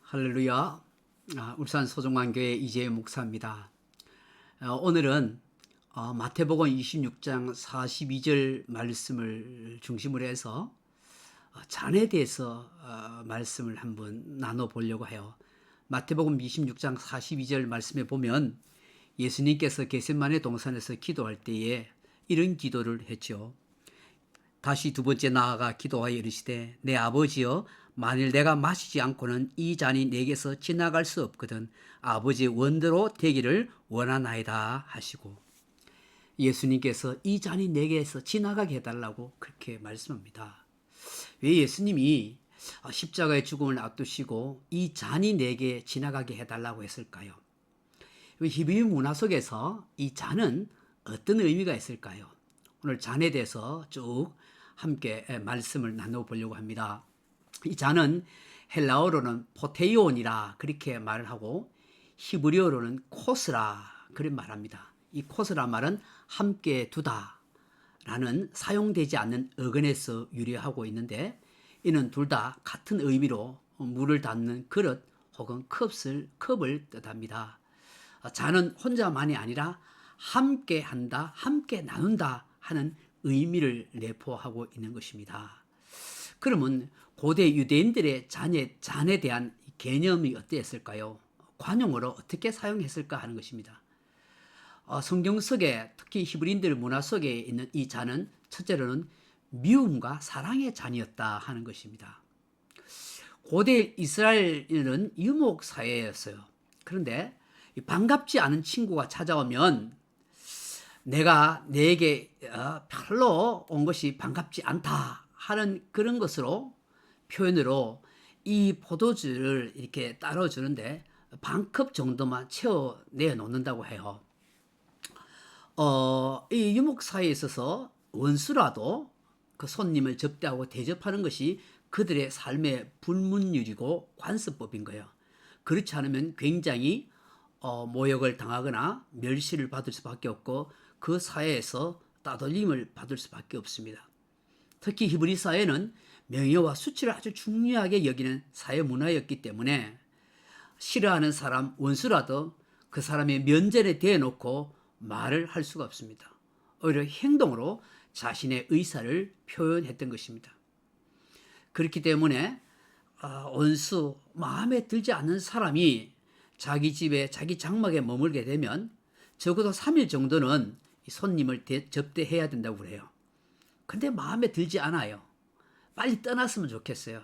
할렐루야. 울산 소중한교회 이재희 목사입니다. 오늘은 마태복음 26장 42절 말씀을 중심으로 해서 잔에 대해서 말씀을 한번 나눠보려고 해요. 마태복음 26장 42절 말씀에 보면 예수님께서 겟세마네 동산에서 기도할 때에 이런 기도를 했죠. 다시 두 번째 나아가 기도하여 이르시되 내 아버지여 만일 내가 마시지 않고는 이 잔이 내게서 지나갈 수 없거든 아버지의 원대로 되기를 원하나이다 하시고, 예수님께서 이 잔이 내게서 지나가게 해달라고 그렇게 말씀합니다. 왜 예수님이 십자가의 죽음을 앞두시고 이 잔이 내게 지나가게 해달라고 했을까요? 히브리 문화 속에서 이 잔은 어떤 의미가 있을까요? 오늘 잔에 대해서 쭉 함께 말씀을 나눠보려고 합니다. 이 잔은 헬라어로는 포테이온이라 그렇게 말을 하고 히브리어로는 코스라 그렇게 말합니다. 이 코스라 말은 함께 두다 라는 사용되지 않는 어근에서 유래하고 있는데, 이는 둘 다 같은 의미로 물을 담는 그릇 혹은 컵을 뜻합니다. 잔은 혼자만이 아니라 함께 한다, 함께 나눈다 하는 의미를 내포하고 있는 것입니다. 그러면 고대 유대인들의 잔에 대한 개념이 어땠을까요? 관용어로 어떻게 사용했을까 하는 것입니다. 성경 속에 특히 히브리인들 문화 속에 있는 이 잔은 첫째로는 미움과 사랑의 잔이었다 하는 것입니다. 고대 이스라엘은 유목 사회였어요. 그런데 반갑지 않은 친구가 찾아오면 내가 내게 별로 온 것이 반갑지 않다 하는 그런 것으로 표현으로 이 포도주를 이렇게 따라주는데 반컵 정도만 채워내 놓는다고 해요. 이 유목 사회에 있어서 원수라도 그 손님을 접대하고 대접하는 것이 그들의 삶의 불문율이고 관습법인 거예요. 그렇지 않으면 굉장히 모욕을 당하거나 멸시를 받을 수밖에 없고 그 사회에서 따돌림을 받을 수밖에 없습니다. 특히 히브리 사회는 명예와 수치를 아주 중요하게 여기는 사회 문화였기 때문에 싫어하는 사람, 원수라도 그 사람의 면전에 대놓고 말을 할 수가 없습니다. 오히려 행동으로 자신의 의사를 표현했던 것입니다. 그렇기 때문에 원수, 마음에 들지 않는 사람이 자기 집에 자기 장막에 머물게 되면 적어도 3일 정도는 손님을 접대해야 된다고 그래요. 근데 마음에 들지 않아요. 빨리 떠났으면 좋겠어요.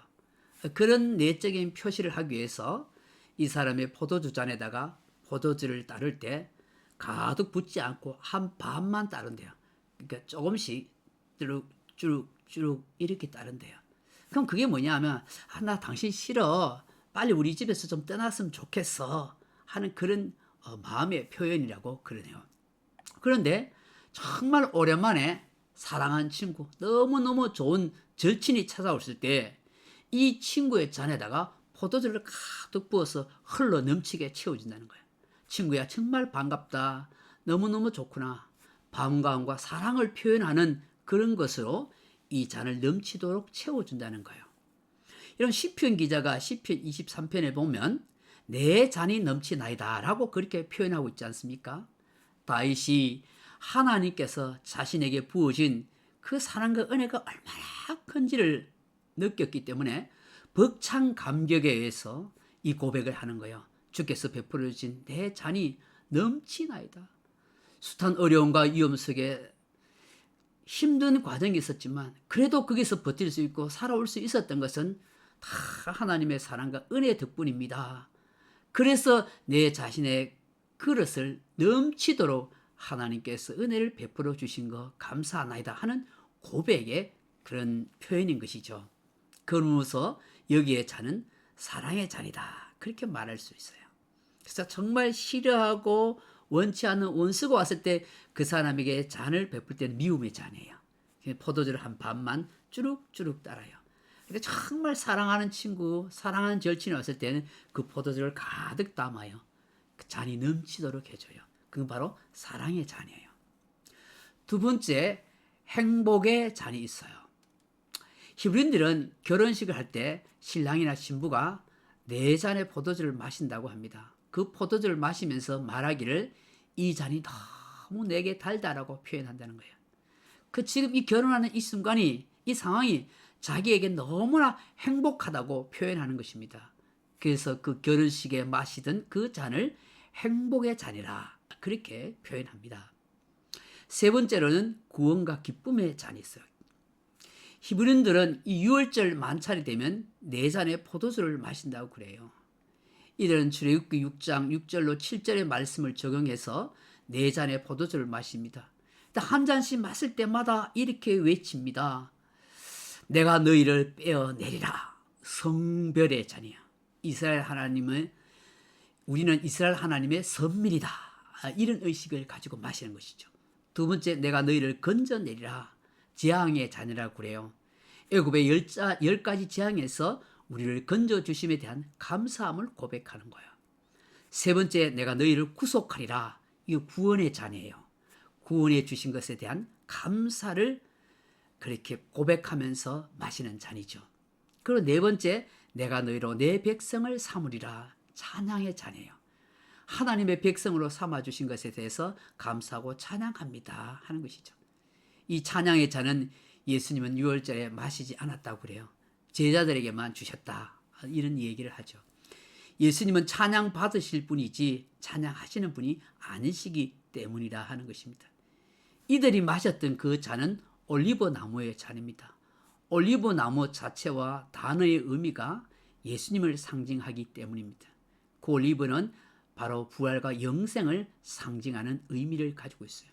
그런 내적인 표시를 하기 위해서 이 사람의 포도주 잔에다가 포도주를 따를 때 가득 붓지 않고 한 반만 따른대요. 그러니까 조금씩 쭈룩쭈룩 이렇게 따른대요. 그럼 그게 뭐냐 하면 나 당신 싫어, 빨리 우리 집에서 좀 떠났으면 좋겠어 하는 그런 마음의 표현이라고 그러네요. 그런데 정말 오랜만에 사랑한 친구, 너무너무 좋은 절친이 찾아왔을 때 이 친구의 잔에다가 포도주를 가득 부어서 흘러 넘치게 채워준다는 거예요. 친구야, 정말 반갑다, 너무너무 좋구나, 반가움과 사랑을 표현하는 그런 것으로 이 잔을 넘치도록 채워준다는 거예요. 이런 시편 기자가 시편 23편에 보면 내 잔이 넘치나이다 라고 그렇게 표현하고 있지 않습니까? 다윗이 하나님께서 자신에게 부어진 그 사랑과 은혜가 얼마나 큰지를 느꼈기 때문에 벅찬 감격에 의해서 이 고백을 하는 거예요. 주께서 베풀어 주신 내 잔이 넘치나이다. 숱한 어려움과 위험 속에 힘든 과정이 있었지만 그래도 거기서 버틸 수 있고 살아올 수 있었던 것은 다 하나님의 사랑과 은혜 덕분입니다. 그래서 내 자신의 그릇을 넘치도록 하나님께서 은혜를 베풀어 주신 거 감사하나이다 하는 고백의 그런 표현인 것이죠. 그러면서 여기에 잔은 사랑의 잔이다 그렇게 말할 수 있어요. 그래서 정말 싫어하고 원치 않는 원수가 왔을 때 그 사람에게 잔을 베풀 때는 미움의 잔이에요. 포도주를 한 반만 쭈룩쭈룩 따라요. 근데 정말 사랑하는 친구, 사랑하는 절친이 왔을 때는 그 포도주를 가득 담아요. 그 잔이 넘치도록 해줘요. 그건 바로 사랑의 잔이에요. 두 번째, 행복의 잔이 있어요. 히브리인들은 결혼식을 할 때 신랑이나 신부가 네 잔의 포도주를 마신다고 합니다. 그 포도주를 마시면서 말하기를 이 잔이 너무 내게 달다라고 표현한다는 거예요. 그 지금 이 결혼하는 이 순간이, 이 상황이 자기에게 너무나 행복하다고 표현하는 것입니다. 그래서 그 결혼식에 마시던 그 잔을 행복의 잔이라 그렇게 표현합니다. 세 번째로는 구원과 기쁨의 잔이 있어요. 히브리인들은 이 6월절 만찬이 되면 네 잔의 포도주를 마신다고 그래요. 이들은 출애굽기 6장 6절로 7절의 말씀을 적용해서 네 잔의 포도주를 마십니다. 한 잔씩 마실 때마다 이렇게 외칩니다. 내가 너희를 빼어내리라. 성별의 잔이야. 이스라엘 하나님은, 우리는 이스라엘 하나님의 선민이다. 이런 의식을 가지고 마시는 것이죠. 두 번째, 내가 너희를 건져내리라. 재앙의 잔이라고 그래요. 애굽의 10가지 재앙에서 우리를 건져주심에 대한 감사함을 고백하는 거예요. 세 번째, 내가 너희를 구속하리라. 이거 구원의 잔이에요. 구원해 주신 것에 대한 감사를 그렇게 고백하면서 마시는 잔이죠. 그리고 네 번째, 내가 너희로 내 백성을 삼으리라. 찬양의 잔이에요. 하나님의 백성으로 삼아주신 것에 대해서 감사하고 찬양합니다 하는 것이죠. 이 찬양의 잔은 예수님은 6월절에 마시지 않았다고 그래요. 제자들에게만 주셨다. 이런 얘기를 하죠. 예수님은 찬양 받으실 분이지 찬양하시는 분이 아니시기 때문이라 하는 것입니다. 이들이 마셨던 그 잔은 올리브 나무의 잔입니다. 올리브 나무 자체와 단어의 의미가 예수님을 상징하기 때문입니다. 그 올리브는 바로 부활과 영생을 상징하는 의미를 가지고 있어요.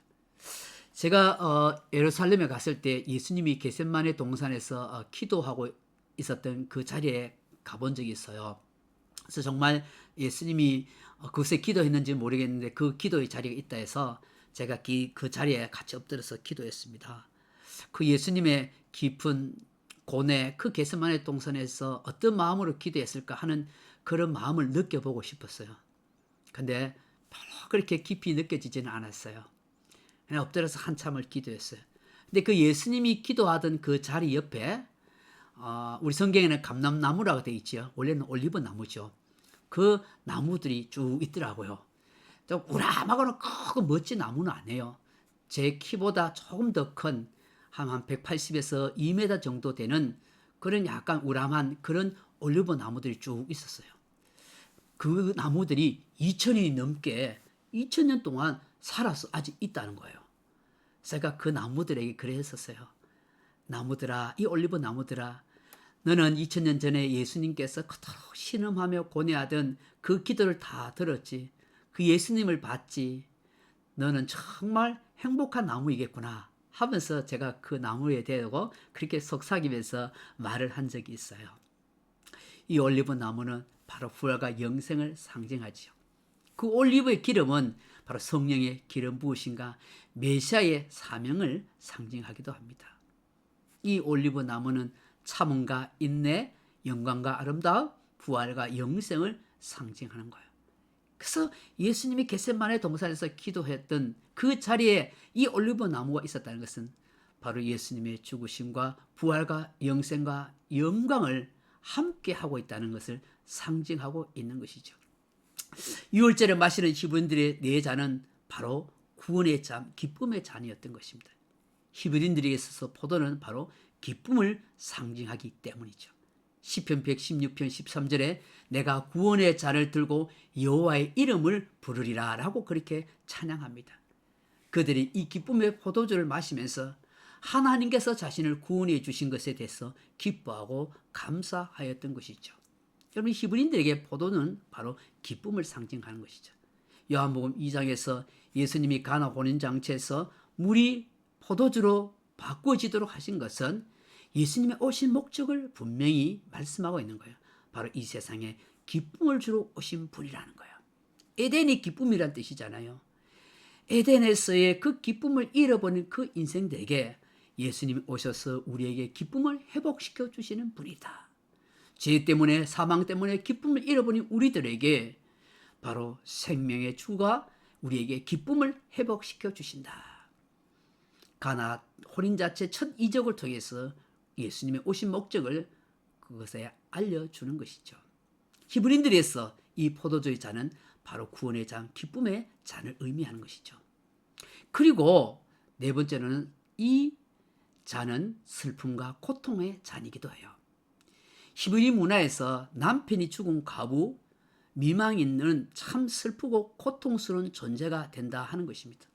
제가 예루살렘에 갔을 때 예수님이 겟세마네 동산에서 기도하고 있었던 그 자리에 가본 적이 있어요. 그래서 정말 예수님이 그곳에 기도했는지 모르겠는데 그 기도의 자리가 있다 해서 제가 그 자리에 같이 엎드려서 기도했습니다. 그 예수님의 깊은 고뇌, 그 겟세마네 동산에서 어떤 마음으로 기도했을까 하는 그런 마음을 느껴보고 싶었어요. 근데 별로 그렇게 깊이 느껴지지는 않았어요. 그냥 엎드려서 한참을 기도했어요. 근데 그 예수님이 기도하던 그 자리 옆에 우리 성경에는 감람나무라고 되어 있죠. 원래는 올리브 나무죠. 그 나무들이 쭉 있더라고요. 또 우람하고는 크고 멋진 나무는 아니에요. 제 키보다 조금 더 큰 한 180에서 2m 정도 되는 그런 약간 우람한 그런 올리브 나무들이 쭉 있었어요. 그 나무들이 2000년이 넘게 2000년 동안 살아서 아직 있다는 거예요. 제가 그 나무들에게 그랬었어요. 나무들아, 이 올리브 나무들아, 너는 2000년 전에 예수님께서 그토록 신음하며 고뇌하던 그 기도를 다 들었지. 그 예수님을 봤지. 너는 정말 행복한 나무이겠구나 하면서 제가 그 나무에 대고 그렇게 속삭이면서 말을 한 적이 있어요. 이 올리브 나무는 바로 부활과 영생을 상징하지요. 그 올리브의 기름은 바로 성령의 기름 부으심과 메시아의 사명을 상징하기도 합니다. 이 올리브 나무는 참음과 인내, 영광과 아름다움, 부활과 영생을 상징하는 거예요. 그래서 예수님이 겟세마네 동산에서 기도했던 그 자리에 이 올리브 나무가 있었다는 것은 바로 예수님의 죽으심과 부활과 영생과 영광을 함께 하고 있다는 것을 상징하고 있는 것이죠. 6월절에 마시는 히브리인들의 네 잔은 바로 구원의 잔, 기쁨의 잔이었던 것입니다. 히브리인들에게 있어서 포도는 바로 기쁨을 상징하기 때문이죠. 시편 116편 13절에 내가 구원의 잔을 들고 여호와의 이름을 부르리라 라고 그렇게 찬양합니다. 그들이 이 기쁨의 포도주를 마시면서 하나님께서 자신을 구원해 주신 것에 대해서 기뻐하고 감사하였던 것이죠. 여러분, 히브리인들에게 포도는 바로 기쁨을 상징하는 것이죠. 요한복음 2장에서 예수님이 가나 혼인잔치에서 물이 포도주로 바꿔지도록 하신 것은 예수님의 오신 목적을 분명히 말씀하고 있는 거예요. 바로 이 세상에 기쁨을 주러 오신 분이라는 거예요. 에덴이 기쁨이란 뜻이잖아요. 에덴에서의 그 기쁨을 잃어버린 그 인생들에게 예수님이 오셔서 우리에게 기쁨을 회복시켜 주시는 분이다. 죄 때문에, 사망 때문에 기쁨을 잃어버린 우리들에게 바로 생명의 주가 우리에게 기쁨을 회복시켜 주신다. 가나 혼인잔치 첫 이적을 통해서 예수님의 오신 목적을 그것에 알려주는 것이죠. 히브리인들에서 이 포도주의 잔은 바로 구원의 잔, 기쁨의 잔을 의미하는 것이죠. 그리고 네 번째로는 이 잔은 슬픔과 고통의 잔이기도 해요. 히브리 문화에서 남편이 죽은 과부, 미망인은 참 슬프고 고통스러운 존재가 된다 하는 것입니다.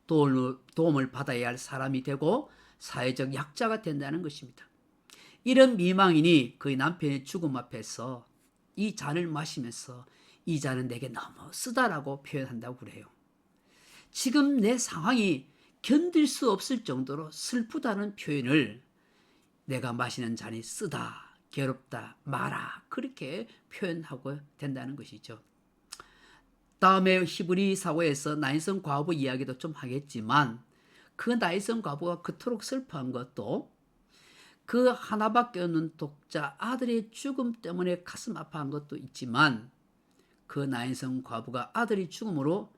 도움을 받아야 할 사람이 되고 사회적 약자가 된다는 것입니다. 이런 미망인이 그의 남편의 죽음 앞에서 이 잔을 마시면서 이 잔은 내게 너무 쓰다라고 표현한다고 그래요. 지금 내 상황이 견딜 수 없을 정도로 슬프다는 표현을 내가 마시는 잔이 쓰다, 괴롭다, 마라 그렇게 표현하고 된다는 것이죠. 다음에 히브리 사회에서 나인성 과부 이야기도 좀 하겠지만 그 나인성 과부가 그토록 슬퍼한 것도 그 하나밖에 없는 독자 아들의 죽음 때문에 가슴 아파한 것도 있지만 그 나인성 과부가 아들이 죽음으로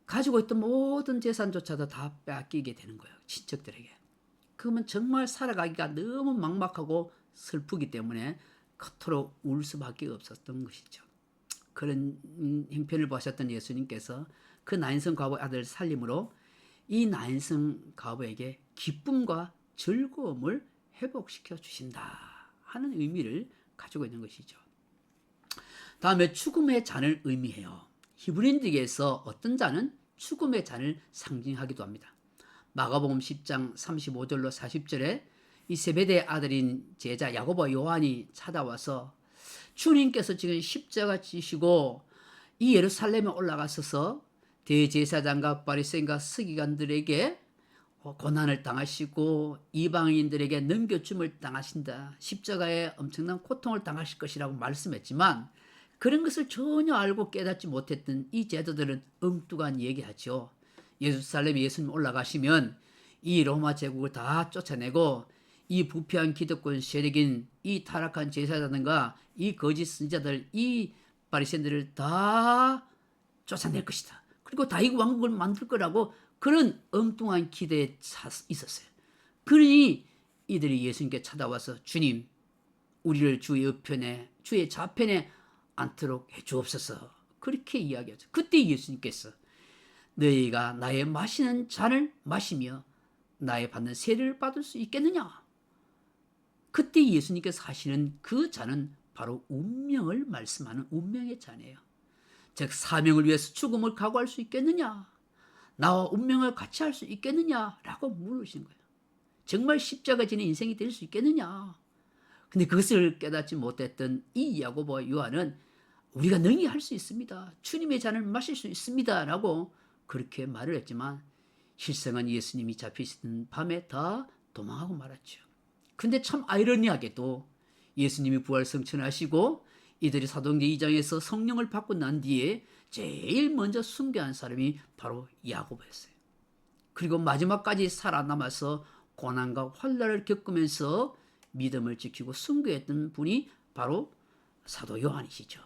가지고 있던 모든 재산조차도 다 빼앗기게 되는 거예요. 친척들에게. 그러면 정말 살아가기가 너무 막막하고 슬프기 때문에 그토록 울 수밖에 없었던 것이죠. 그런 형편을 보셨던 예수님께서 그 나인성 과부의 아들을 살림으로 이 나인성 과부에게 기쁨과 즐거움을 회복시켜 주신다 하는 의미를 가지고 있는 것이죠. 다음에 죽음의 잔을 의미해요. 히브리인들에게서 어떤 잔은 죽음의 잔을 상징하기도 합니다. 마가복음 10장 35절로 40절에 이 세베대의 아들인 제자 야고보와 요한이 찾아와서 주님께서 지금 십자가 지시고 이 예루살렘에 올라가셔서 대제사장과 바리새인과 서기관들에게 고난을 당하시고 이방인들에게 넘겨줌을 당하신다. 십자가에 엄청난 고통을 당하실 것이라고 말씀했지만 그런 것을 전혀 알고 깨닫지 못했던 이 제자들은 엉뚱한 얘기하죠. 예루살렘에 예수님 올라가시면 이 로마 제국을 다 쫓아내고 이 부패한 기득권 세력인 이 타락한 제사장과 이 거짓 선지자들, 이 바리새인들을 다 쫓아낼 것이다. 그리고 다윗 왕국을 만들 거라고 그런 엉뚱한 기대에 있었어요. 그러니 이들이 예수님께 찾아와서 주님, 우리를 주의 우편에, 주의 좌편에 앉도록 해주옵소서. 그렇게 이야기하죠. 그때 예수님께서 너희가 나의 마시는 잔을 마시며 나의 받는 세례를 받을 수 있겠느냐? 그때 예수님께서 하시는 그 잔은 바로 운명을 말씀하는 운명의 잔이에요. 즉 사명을 위해서 죽음을 각오할 수 있겠느냐? 나와 운명을 같이 할 수 있겠느냐라고 물으신 거예요. 정말 십자가 지는 인생이 될 수 있겠느냐? 근데 그것을 깨닫지 못했던 이 야고보와 요한은 우리가 능히 할 수 있습니다. 주님의 잔을 마실 수 있습니다. 라고 그렇게 말을 했지만 실상은 예수님이 잡히시던 밤에 다 도망하고 말았죠. 근데 참 아이러니하게도 예수님이 부활 성천하시고 이들이 사도행전 2장에서 성령을 받고 난 뒤에 제일 먼저 순교한 사람이 바로 야고보였어요. 그리고 마지막까지 살아남아서 고난과 환난을 겪으면서 믿음을 지키고 순교했던 분이 바로 사도 요한이시죠.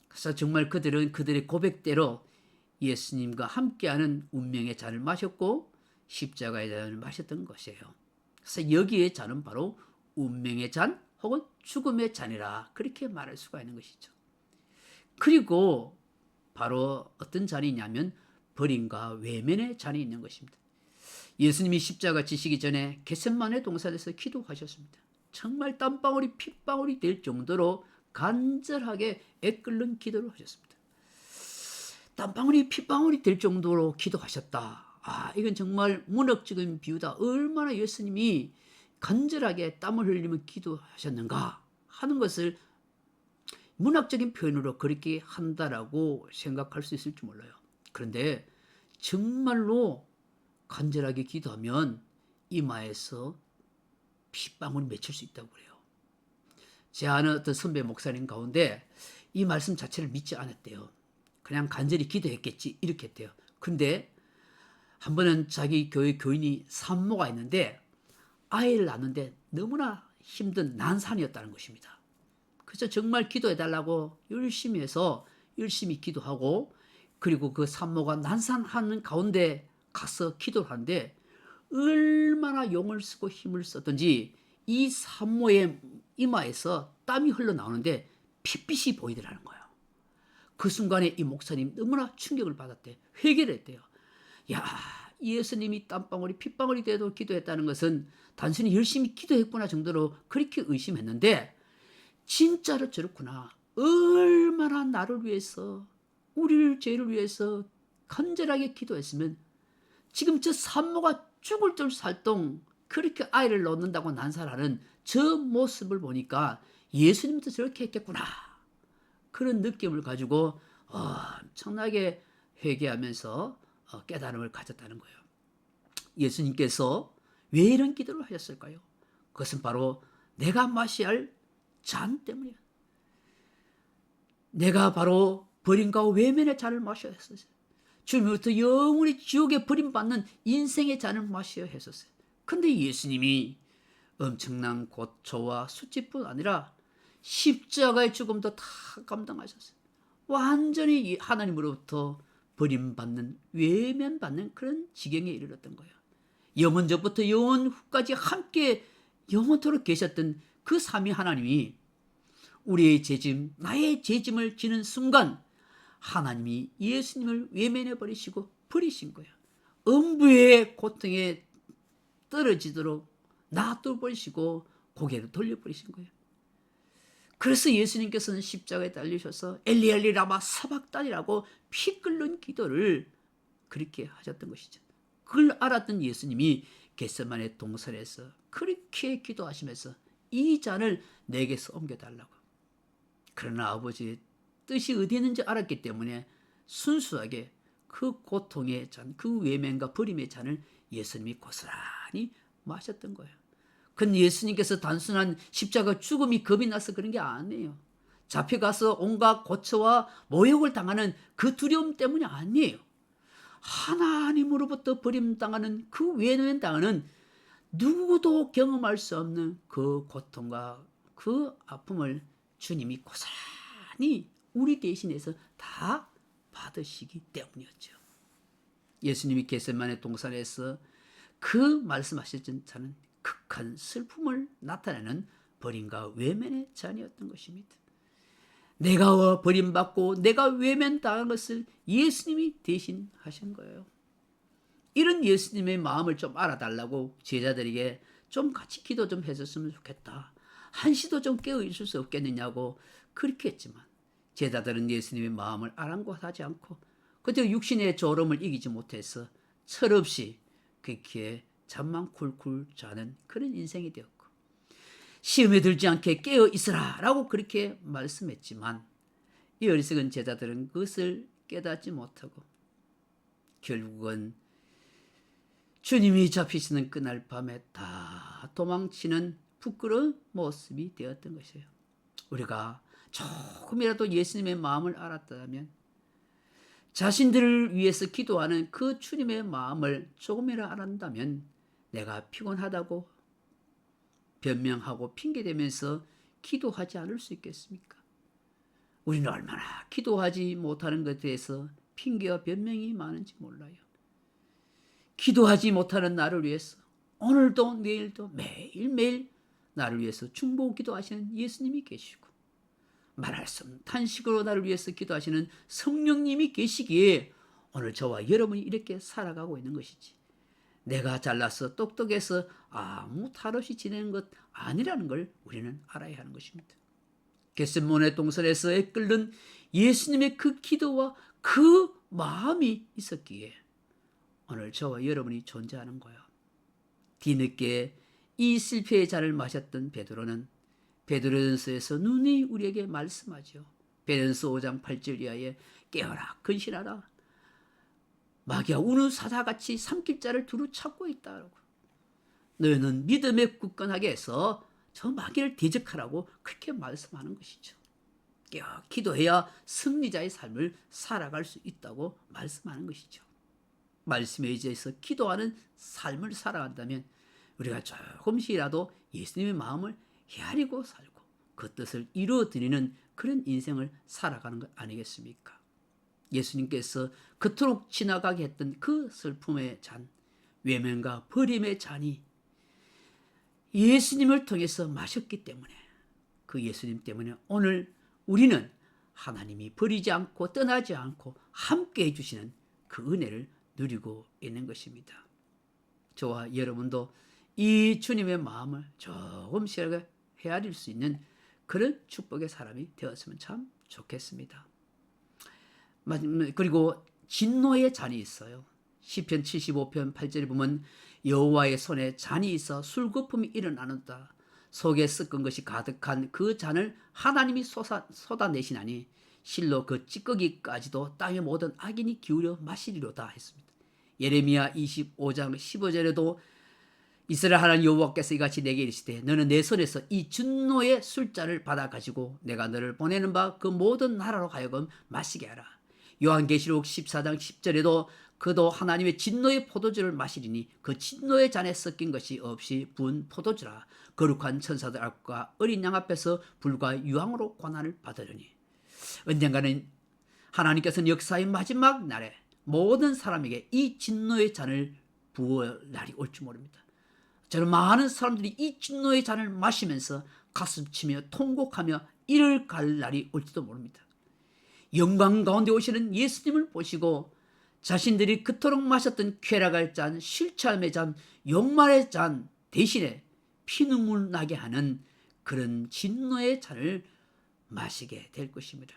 그래서 정말 그들은 그들의 고백대로 예수님과 함께하는 운명의 잔을 마셨고 십자가의 잔을 마셨던 것이에요. 그래서 여기에 잔은 바로 운명의 잔 혹은 죽음의 잔이라 그렇게 말할 수가 있는 것이죠. 그리고 바로 어떤 잔이냐면 버림과 외면의 잔이 있는 것입니다. 예수님이 십자가 지시기 전에 겟세마네 동산에서 기도하셨습니다. 정말 땀방울이 핏방울이 될 정도로 간절하게 애끓는 기도를 하셨습니다. 땀방울이 핏방울이 될 정도로 기도하셨다. 이건 정말 문학적인 비유다. 얼마나 예수님이 간절하게 땀을 흘리며 기도하셨는가 하는 것을 문학적인 표현으로 그렇게 한다라고 생각할 수 있을지 몰라요. 그런데 정말로 간절하게 기도하면 이마에서 핏방울이 맺힐 수 있다고 그래요. 제 아는 어떤 선배 목사님 가운데 이 말씀 자체를 믿지 않았대요. 그냥 간절히 기도했겠지 이렇게 했대요. 근데 한 번은 자기 교회 교인이 산모가 있는데 아이를 낳는데 너무나 힘든 난산이었다는 것입니다. 그래서 정말 기도해달라고 열심히 해서 열심히 기도하고 그리고 그 산모가 난산하는 가운데 가서 기도를 하는데 얼마나 용을 쓰고 힘을 썼든지 이 산모의 이마에서 땀이 흘러나오는데 핏빛이 보이더라는 거예요. 그 순간에 이 목사님 너무나 충격을 받았대요. 회개를 했대요. 야, 예수님이 땀방울이 핏방울이 돼도 기도했다는 것은 단순히 열심히 기도했구나 정도로 그렇게 의심했는데 진짜로 저렇구나. 얼마나 나를 위해서, 우리를 죄를 위해서 간절하게 기도했으면 지금 저 산모가 죽을 줄 살동 그렇게 아이를 낳는다고 난살하는 저 모습을 보니까 예수님도 저렇게 했겠구나. 그런 느낌을 가지고 엄청나게 회개하면서 깨달음을 가졌다는 거예요. 예수님께서 왜 이런 기도를 하셨을까요? 그것은 바로 내가 마셔야 할 잔 때문이에요. 내가 바로 버림과 외면의 잔을 마셔야 했었어요. 주님으로부터 영원히 지옥에 버림받는 인생의 잔을 마셔야 했었어요. 근데 예수님이 엄청난 고초와 수치뿐 아니라 십자가의 죽음도 다 감당하셨어요. 완전히 하나님으로부터 버림받는, 외면받는 그런 지경에 이르렀던 거예요. 영원전부터 영원 후까지 함께 영원토록 계셨던 그 삼위 하나님이 우리의 죄짐, 나의 죄짐을 지는 순간 하나님이 예수님을 외면해 버리시고 버리신 거예요. 음부의 고통에 떨어지도록 놔둬 버리시고 고개를 돌려버리신 거예요. 그래서 예수님께서는 십자가에 달리셔서 엘리 엘리 라마 사박단이라고 피 끓는 기도를 그렇게 하셨던 것이죠. 그걸 알았던 예수님이 겟세마네 동산에서 그렇게 기도하시면서 이 잔을 내게서 옮겨달라고. 그러나 아버지의 뜻이 어디 있는지 알았기 때문에 순수하게 그 고통의 잔, 그 외면과 버림의 잔을 예수님이 고스란히 마셨던 거예요. 근데 예수님께서 단순한 십자가 죽음이 겁이 나서 그런 게 아니에요. 잡혀가서 온갖 고초와 모욕을 당하는 그 두려움 때문이 아니에요. 하나님으로부터 버림당하는 그 외면당하는 누구도 경험할 수 없는 그 고통과 그 아픔을 주님이 고스란히 우리 대신해서 다 받으시기 때문이었죠. 예수님이 겟세마네 동산에서 그 말씀하셨던 자는 극한 슬픔을 나타내는 버림과 외면의 잔이었던 것입니다. 내가 버림받고 내가 외면당한 것을 예수님이 대신 하신 거예요. 이런 예수님의 마음을 좀 알아달라고 제자들에게 좀 같이 기도 좀 해줬으면 좋겠다. 한시도 좀 깨어있을 수 없겠느냐고 그렇게 했지만 제자들은 예수님의 마음을 아랑곳하지 않고 그저 육신의 졸음을 이기지 못해서 철없이 그렇게 잠만 쿨쿨 자는 그런 인생이 되었고 시험에 들지 않게 깨어 있으라 라고 그렇게 말씀했지만 이 어리석은 제자들은 그것을 깨닫지 못하고 결국은 주님이 잡히시는 그날 밤에 다 도망치는 부끄러운 모습이 되었던 것이에요. 우리가 조금이라도 예수님의 마음을 알았다면 자신들을 위해서 기도하는 그 주님의 마음을 조금이라도 알았다면 내가 피곤하다고 변명하고 핑계대면서 기도하지 않을 수 있겠습니까? 우리는 얼마나 기도하지 못하는 것에 대해서 핑계와 변명이 많은지 몰라요. 기도하지 못하는 나를 위해서 오늘도 내일도 매일매일 나를 위해서 중보 기도하시는 예수님이 계시고 말할 수 없는 탄식으로 나를 위해서 기도하시는 성령님이 계시기에 오늘 저와 여러분이 이렇게 살아가고 있는 것이지 내가 잘나서 똑똑해서 아무 탈 없이 지내는 것 아니라는 걸 우리는 알아야 하는 것입니다. 겟세마네 동산에서 애끓는 예수님의 그 기도와 그 마음이 있었기에 오늘 저와 여러분이 존재하는 거예요. 뒤늦게 이 실패의 잔을 마셨던 베드로는 베드로전서에서 눈이 우리에게 말씀하죠. 베드로전서 5장 8절 이하에 깨어라 근신하라 마귀가 우는 사자같이 삼킬 자를 두루 찾고 있다라고. 너희는 믿음에 굳건하게 해서 저 마귀를 대적하라고 그렇게 말씀하는 것이죠. 기도해야 승리자의 삶을 살아갈 수 있다고 말씀하는 것이죠. 말씀에 의지해서 기도하는 삶을 살아간다면 우리가 조금씩이라도 예수님의 마음을 헤아리고 살고 그 뜻을 이루어드리는 그런 인생을 살아가는 것 아니겠습니까? 예수님께서 그토록 지나가게 했던 그 슬픔의 잔, 외면과 버림의 잔이 예수님을 통해서 마셨기 때문에 그 예수님 때문에 오늘 우리는 하나님이 버리지 않고 떠나지 않고 함께 해주시는 그 은혜를 누리고 있는 것입니다. 저와 여러분도 이 주님의 마음을 조금씩 헤아릴 수 있는 그런 축복의 사람이 되었으면 참 좋겠습니다. 그리고 진노의 잔이 있어요. 시편 75편 8절에 보면 여호와의 손에 잔이 있어 술거품이 일어나는다. 속에 섞은 것이 가득한 그 잔을 하나님이 쏟아내시나니 실로 그 찌꺼기까지도 땅의 모든 악인이 기울여 마시리로다 했습니다. 예레미야 25장 15절에도 이스라엘 하나님 여호와께서 이같이 내게 이르시되 너는 내 손에서 이 진노의 술잔을 받아 가지고 내가 너를 보내는 바 그 모든 나라로 하여금 마시게 하라. 요한계시록 14장 10절에도 그도 하나님의 진노의 포도주를 마시리니 그 진노의 잔에 섞인 것이 없이 부은 포도주라. 거룩한 천사들 앞과 어린 양 앞에서 불과 유황으로 고난을 받으려니. 언젠가는 하나님께서는 역사의 마지막 날에 모든 사람에게 이 진노의 잔을 부을 날이 올지 모릅니다. 저는 많은 사람들이 이 진노의 잔을 마시면서 가슴치며 통곡하며 이를 갈 날이 올지도 모릅니다. 영광 가운데 오시는 예수님을 보시고 자신들이 그토록 마셨던 쾌락할 잔, 실체함의 잔, 욕말의 잔 대신에 피눈물 나게 하는 그런 진노의 잔을 마시게 될 것입니다.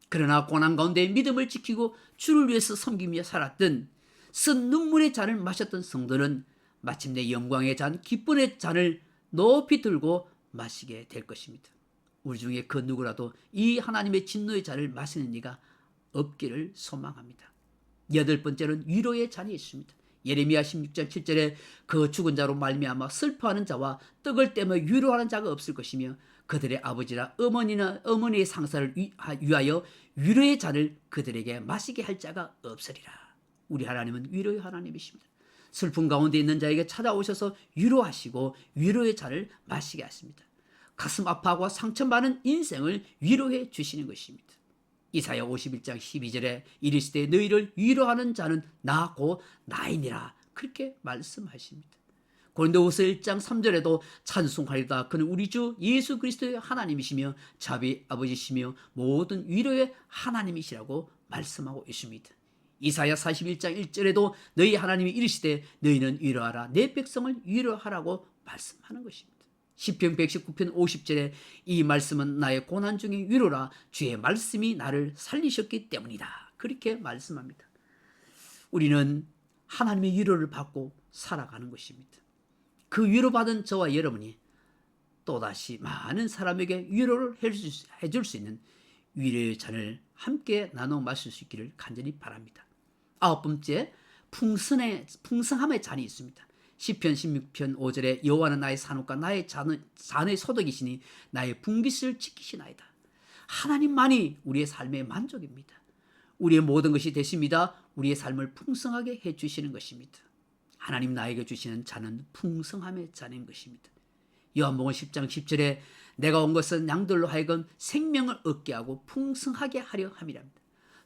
그러나 고난 가운데 믿음을 지키고 주를 위해서 섬기며 살았던 쓴 눈물의 잔을 마셨던 성도는 마침내 영광의 잔, 기쁨의 잔을 높이 들고 마시게 될 것입니다. 우리 중에 그 누구라도 이 하나님의 진노의 잔을 마시는 이가 없기를 소망합니다. 8번째는 위로의 잔이 있습니다. 예레미야 16장 7절에 그 죽은 자로 말미암아 슬퍼하는 자와 떡을 떼며 위로하는 자가 없을 것이며 그들의 아버지나 어머니의 상사를 위하여 위로의 잔을 그들에게 마시게 할 자가 없으리라. 우리 하나님은 위로의 하나님이십니다. 슬픔 가운데 있는 자에게 찾아오셔서 위로하시고 위로의 잔을 마시게 하십니다. 가슴 아파하고 상처받은 인생을 위로해 주시는 것입니다. 이사야 51장 12절에 이르시되 너희를 위로하는 자는 나 곧 나이니라 그렇게 말씀하십니다. 고린도후서 1장 3절에도 찬송하리다 그는 우리 주 예수 그리스도의 하나님이시며 자비 아버지시며 모든 위로의 하나님이시라고 말씀하고 있습니다. 이사야 41장 1절에도 너희 하나님이 이르시되 너희는 위로하라 내 백성을 위로하라고 말씀하는 것입니다. 시편 119편 50절에 이 말씀은 나의 고난 중에 위로라 주의 말씀이 나를 살리셨기 때문이다 그렇게 말씀합니다. 우리는 하나님의 위로를 받고 살아가는 것입니다. 그 위로받은 저와 여러분이 또다시 많은 사람에게 위로를 해줄 수 있는 위로의 잔을 함께 나눠 마실 수 있기를 간절히 바랍니다. 9번째, 풍성함의 잔이 있습니다. 시편 16편 5절에 여호와는 나의 산업과 나의 잔의 소득이시니 나의 분깃을 지키시나이다. 하나님만이 우리의 삶의 만족입니다. 우리의 모든 것이 되십니다. 우리의 삶을 풍성하게 해주시는 것입니다. 하나님 나에게 주시는 잔은 풍성함의 잔인 것입니다. 요한복음 10장 10절에 내가 온 것은 양들로 하여금 생명을 얻게 하고 풍성하게 하려 함이랍니다.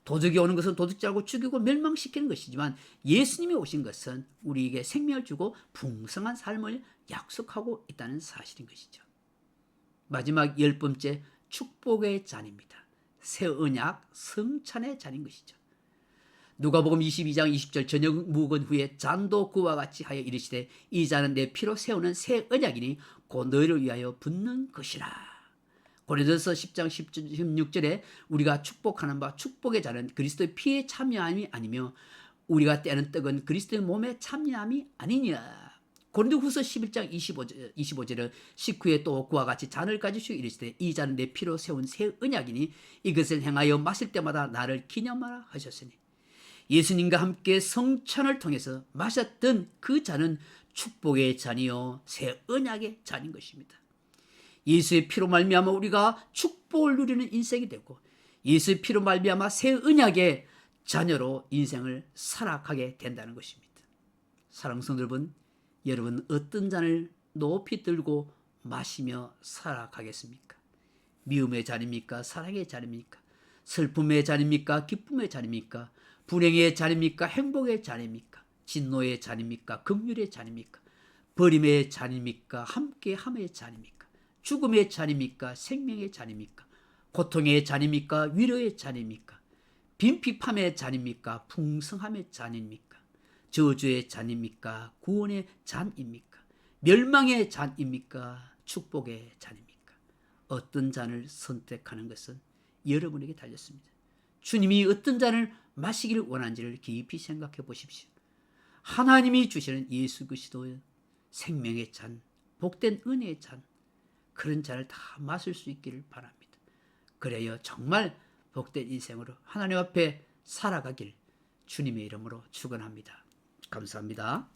도둑이 오는 것은 도둑질하고 죽이고 멸망시키는 것이지만 예수님이 오신 것은 우리에게 생명을 주고 풍성한 삶을 약속하고 있다는 사실인 것이죠. 마지막 10번째 축복의 잔입니다. 새 언약 성찬의 잔인 것이죠. 누가복음 22장 20절 저녁 묵은 후에 잔도 그와 같이 하여 이르시되 이 잔은 내 피로 세우는 새 언약이니 곧 너희를 위하여 붓는 것이라. 고린도서 10장 16절에 우리가 축복하는 바 축복의 잔은 그리스도의 피에 참여함이 아니며 우리가 떼는 떡은 그리스도의 몸에 참여함이 아니냐. 고린도후서 11장 25절은 식후에 또 그와 같이 잔을 가지시고 이르시되 이 잔은 내 피로 세운 새 언약이니 이것을 행하여 마실 때마다 나를 기념하라 하셨으니 예수님과 함께 성찬을 통해서 마셨던 그 잔은 축복의 잔이요 새 언약의 잔인 것입니다. 예수의 피로 말미암아 우리가 축복을 누리는 인생이 되고 예수의 피로 말미암아 새 언약의 자녀로 인생을 살아가게 된다는 것입니다. 사랑하는 성도 여러분 어떤 잔을 높이 들고 마시며 살아가겠습니까? 미움의 잔입니까? 사랑의 잔입니까? 슬픔의 잔입니까? 기쁨의 잔입니까? 불행의 잔입니까? 행복의 잔입니까? 진노의 잔입니까? 긍휼의 잔입니까? 버림의 잔입니까? 함께함의 잔입니까? 죽음의 잔입니까? 생명의 잔입니까? 고통의 잔입니까? 위로의 잔입니까? 빈핍함의 잔입니까? 풍성함의 잔입니까? 저주의 잔입니까? 구원의 잔입니까? 멸망의 잔입니까? 축복의 잔입니까? 어떤 잔을 선택하는 것은 여러분에게 달렸습니다. 주님이 어떤 잔을 마시기를 원하는지를 깊이 생각해 보십시오. 하나님이 주시는 예수 그리스도의 생명의 잔, 복된 은혜의 잔, 그런 잔을 다 마실 수 있기를 바랍니다. 그래야 정말 복된 인생으로 하나님 앞에 살아가길 주님의 이름으로 축원합니다. 감사합니다.